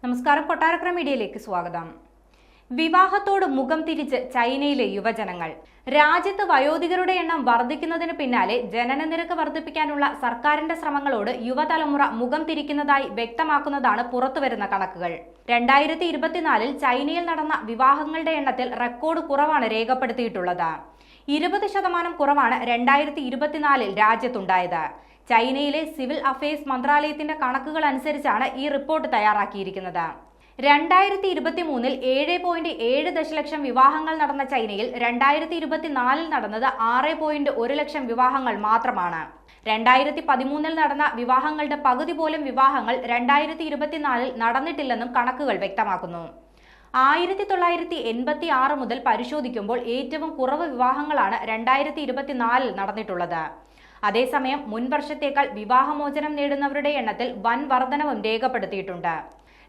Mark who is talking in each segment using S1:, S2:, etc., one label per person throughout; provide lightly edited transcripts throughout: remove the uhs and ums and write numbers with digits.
S1: നമസ്കാരം, കൊട്ടാരക്കര മീഡിയയിലേക്ക് സ്വാഗതം. വിവാഹത്തോട് മുഖം തിരിച്ച് ചൈനയിലെ യുവജനങ്ങൾ. രാജ്യത്ത് വയോധികരുടെ എണ്ണം വർദ്ധിക്കുന്നതിന് പിന്നാലെ ജനന നിരക്ക് വർദ്ധിപ്പിക്കാനുള്ള സർക്കാരിന്റെ ശ്രമങ്ങളോട് യുവതലമുറ മുഖം തിരിക്കുന്നതായി വ്യക്തമാക്കുന്നതാണ് പുറത്തുവരുന്ന കണക്കുകൾ. 2024 ചൈനയിൽ നടന്ന വിവാഹങ്ങളുടെ എണ്ണത്തിൽ റെക്കോർഡ് കുറവാണ് രേഖപ്പെടുത്തിയിട്ടുള്ളത്. 20% കുറവാണ് 2024 രാജ്യത്തുണ്ടായത്. ചൈനയിലെ സിവിൽ അഫയേഴ്സ് മന്ത്രാലയത്തിന്റെ കണക്കുകൾ അനുസരിച്ചാണ് ഈ റിപ്പോർട്ട് തയ്യാറാക്കിയിരിക്കുന്നത്. 2023 7.7 ദശലക്ഷം വിവാഹങ്ങൾ നടന്ന ചൈനയിൽ 2024 നടന്നത് 6.1 ലക്ഷം വിവാഹങ്ങൾ മാത്രമാണ്. 2013 നടന്ന വിവാഹങ്ങളുടെ പകുതി പോലും വിവാഹങ്ങൾ 2024 നടന്നിട്ടില്ലെന്നും കണക്കുകൾ വ്യക്തമാക്കുന്നു. 1986 മുതൽ പരിശോധിക്കുമ്പോൾ ഏറ്റവും കുറവ് വിവാഹങ്ങളാണ് 2024 നടന്നിട്ടുള്ളത്. അതേസമയം മുൻവർഷത്തേക്കാൾ വിവാഹമോചനം നേടുന്നവരുടെ എണ്ണത്തിൽ വൻ വർധനവും രേഖപ്പെടുത്തിയിട്ടുണ്ട്.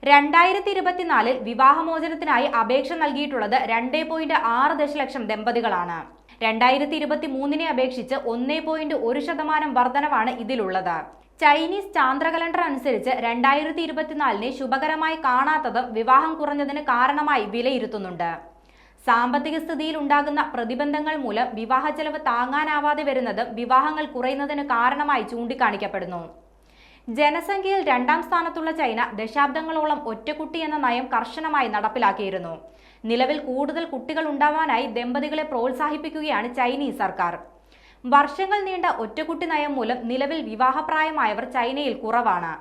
S1: 2024 വിവാഹമോചനത്തിനായി അപേക്ഷ നൽകിയിട്ടുള്ളത് 2.6 ദശലക്ഷം ദമ്പതികളാണ്. 2023 അപേക്ഷിച്ച് 1.1% വർധനവാണ് ഇതിലുള്ളത്. ചൈനീസ് ചാന്ദ്ര കലണ്ടർ അനുസരിച്ച് 2024 ശുഭകരമായി കാണാത്തതും വിവാഹം കുറഞ്ഞതിന് കാരണമായി വിലയിരുത്തുന്നുണ്ട്. സാമ്പത്തിക സ്ഥിതിയിൽ ഉണ്ടാകുന്ന പ്രതിബന്ധങ്ങൾ മൂലം വിവാഹ ചെലവ് താങ്ങാനാവാതെ വരുന്നതും വിവാഹങ്ങൾ കുറയുന്നതിന് കാരണമായി ചൂണ്ടിക്കാണിക്കപ്പെടുന്നു. ജനസംഖ്യയിൽ 2ാം സ്ഥാനത്തുള്ള ചൈന ദശാബ്ദങ്ങളോളം ഒറ്റക്കുട്ടി എന്ന നയം കർശനമായി നടപ്പിലാക്കിയിരുന്നു. നിലവിൽ കൂടുതൽ കുട്ടികൾ ഉണ്ടാവാനായി ദമ്പതികളെ പ്രോത്സാഹിപ്പിക്കുകയാണ് ചൈനീസ് സർക്കാർ. വർഷങ്ങൾ നീണ്ട ഒറ്റക്കുട്ടി നയം മൂലം നിലവിൽ വിവാഹപ്രായമായവർ ചൈനയിൽ കുറവാണ്.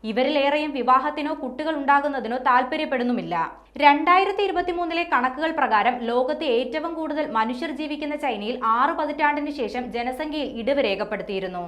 S1: ഇവരിലേറെയും വിവാഹത്തിനോ കുട്ടികൾ ഉണ്ടാകുന്നതിനോ താല്പര്യപ്പെടുന്നുമില്ല. 2023 കണക്കുകൾ പ്രകാരം ലോകത്ത് ഏറ്റവും കൂടുതൽ മനുഷ്യർ ജീവിക്കുന്ന ചൈനയിൽ 6 പതിറ്റാണ്ടിന് ശേഷം ജനസംഖ്യയിൽ ഇടിവ് രേഖപ്പെടുത്തിയിരുന്നു.